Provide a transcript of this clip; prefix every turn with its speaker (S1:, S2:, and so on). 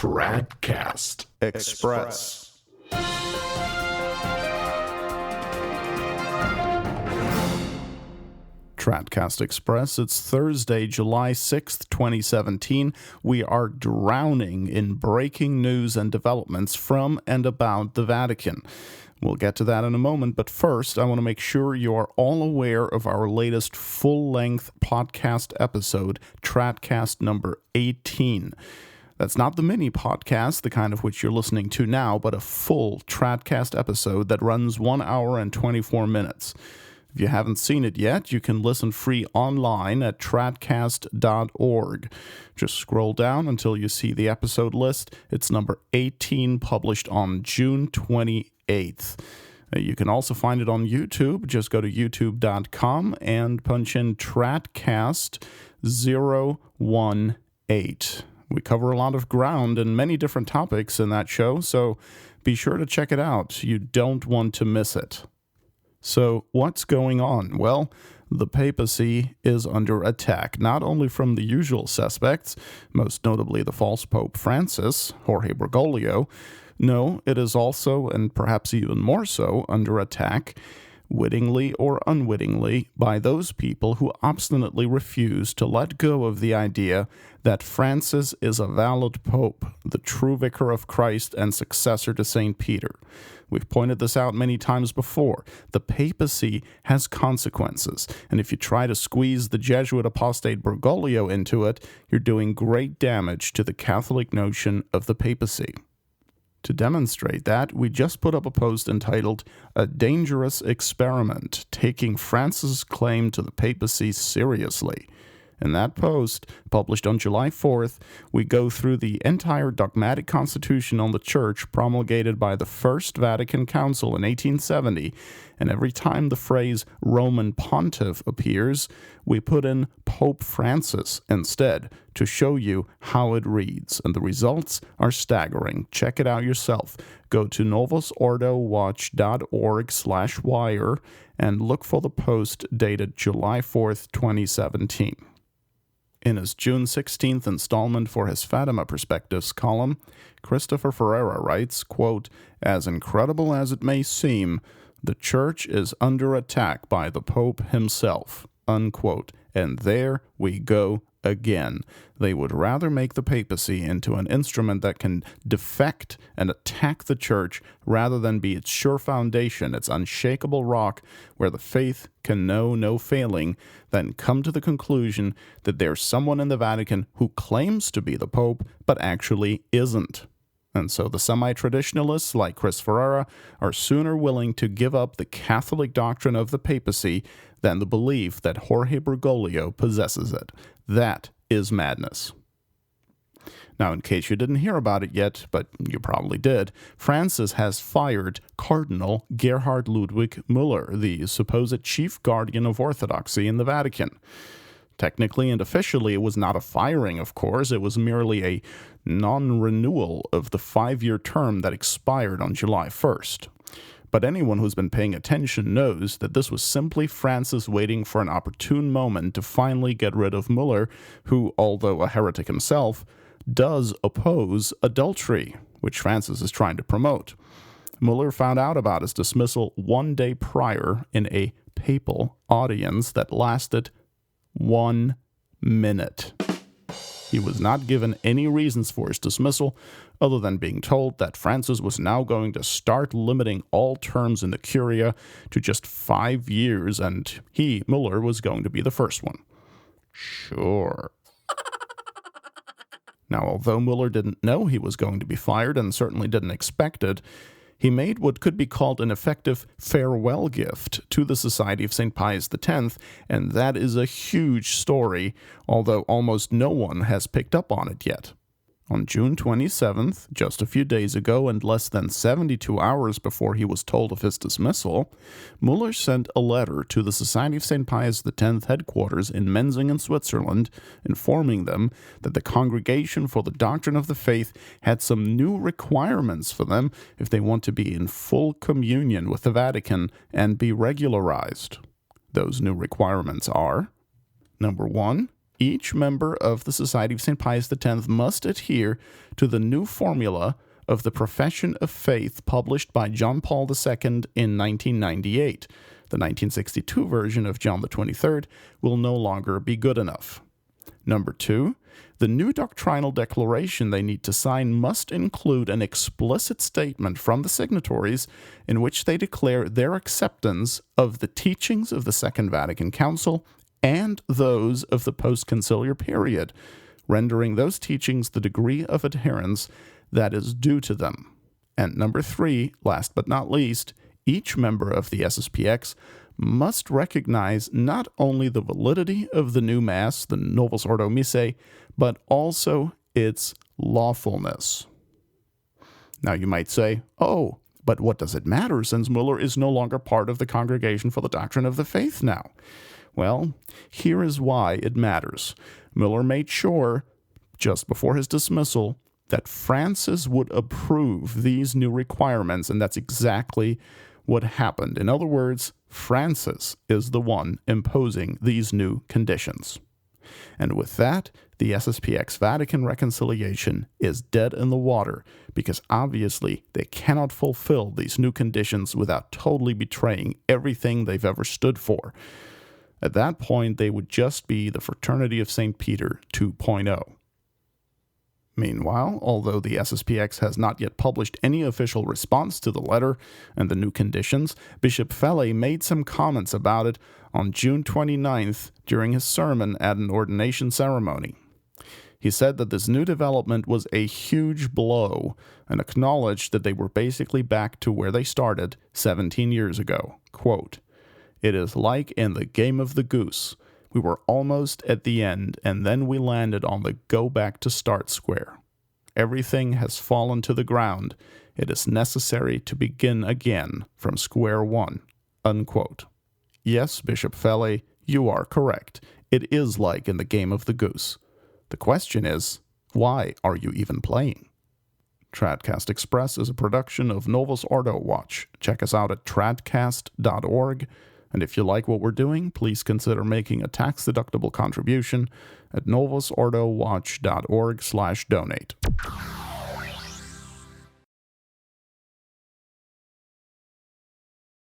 S1: Tradcast Express.
S2: Tradcast Express. It's Thursday, July 6th, 2017. We are drowning in breaking news and developments from and about the Vatican. We'll get to that in a moment, but first, I want to make sure you are all aware of our latest full-length podcast episode, Tradcast number 18. That's not the mini podcast, the kind of which you're listening to now, but a full Tradcast episode that runs 1 hour and 24 minutes. If you haven't seen it yet, you can listen free online at tradcast.org. Just scroll down until you see the episode list. It's number 18, published on June 28th. You can also find it on YouTube. Just go to youtube.com and punch in Tradcast 018. We cover a lot of ground and many different topics in that show, so be sure to check it out. You don't want to miss it. So, what's going on? Well, the papacy is under attack, not only from the usual suspects, most notably the false Pope Francis, Jorge Bergoglio. No, it is also, and perhaps even more so, under attack, wittingly or unwittingly, by those people who obstinately refuse to let go of the idea that Francis is a valid pope, the true vicar of Christ and successor to St. Peter. We've pointed this out many times before. The papacy has consequences, and if you try to squeeze the Jesuit apostate Bergoglio into it, you're doing great damage to the Catholic notion of the papacy. To demonstrate that, we just put up a post entitled, "A Dangerous Experiment, Taking Francis' Claim to the Papacy Seriously." In that post, published on July 4th, we go through the entire dogmatic constitution on the Church promulgated by the First Vatican Council in 1870, and every time the phrase Roman Pontiff appears, we put in Pope Francis instead to show you how it reads, and the results are staggering. Check it out yourself. Go to novusordowatch.org/wire and look for the post dated July 4th, 2017. In his June 16th installment for his Fatima Perspectives column, Christopher Ferreira writes, quote, "As incredible as it may seem, the Church is under attack by the Pope himself," unquote. And there we go again. They would rather make the papacy into an instrument that can defect and attack the Church rather than be its sure foundation, its unshakable rock where the faith can know no failing, than come to the conclusion that there's someone in the Vatican who claims to be the Pope but actually isn't. And so the semi-traditionalists like Chris Ferreira are sooner willing to give up the Catholic doctrine of the papacy than the belief that Jorge Bergoglio possesses it. That is madness. Now, in case you didn't hear about it yet, but you probably did, Francis has fired Cardinal Gerhard Ludwig Müller, the supposed chief guardian of orthodoxy in the Vatican. Technically and officially, it was not a firing, of course. It was merely a non-renewal of the 5-year term that expired on July 1st. But anyone who's been paying attention knows that this was simply Francis waiting for an opportune moment to finally get rid of Müller, who, although a heretic himself, does oppose adultery, which Francis is trying to promote. Müller found out about his dismissal 1 day prior in a papal audience that lasted 1 minute. He was not given any reasons for his dismissal, other than being told that Francis was now going to start limiting all terms in the Curia to just 5 years, and he, Müller, was going to be the first one. Sure. Now, although Müller didn't know he was going to be fired and certainly didn't expect it, he made what could be called an effective farewell gift to the Society of St. Pius X, and that is a huge story, although almost no one has picked up on it yet. On June 27th, just a few days ago and less than 72 hours before he was told of his dismissal, Müller sent a letter to the Society of St. Pius X headquarters in Menzingen, Switzerland, informing them that the Congregation for the Doctrine of the Faith had some new requirements for them if they want to be in full communion with the Vatican and be regularized. Those new requirements are: number 1, each member of the Society of St. Pius X must adhere to the new formula of the Profession of Faith published by John Paul II in 1998. The 1962 version of John XXIII will no longer be good enough. Number 2, the new doctrinal declaration they need to sign must include an explicit statement from the signatories in which they declare their acceptance of the teachings of the Second Vatican Council and those of the post-conciliar period, rendering those teachings the degree of adherence that is due to them. And number 3, last but not least, each member of the SSPX must recognize not only the validity of the new Mass, the Novus Ordo Missae, but also its lawfulness. Now you might say, oh, but what does it matter since Müller is no longer part of the Congregation for the Doctrine of the Faith now? Well, here is why it matters. Müller made sure, just before his dismissal, that Francis would approve these new requirements, and that's exactly what happened. In other words, Francis is the one imposing these new conditions. And with that, the SSPX Vatican reconciliation is dead in the water, because obviously they cannot fulfill these new conditions without totally betraying everything they've ever stood for. At that point, they would just be the Fraternity of St. Peter 2.0. Meanwhile, although the SSPX has not yet published any official response to the letter and the new conditions, Bishop Felle made some comments about it on June 29th during his sermon at an ordination ceremony. He said that this new development was a huge blow and acknowledged that they were basically back to where they started 17 years ago. Quote, "It is like in the game of the goose. We were almost at the end, and then we landed on the go-back-to-start square. Everything has fallen to the ground. It is necessary to begin again from square one." Unquote. Yes, Bishop Felle, you are correct. It is like in the game of the goose. The question is, why are you even playing? Tradcast Express is a production of Novus Ordo Watch. Check us out at tradcast.org. And if you like what we're doing, please consider making a tax-deductible contribution at novusordowatch.org/donate.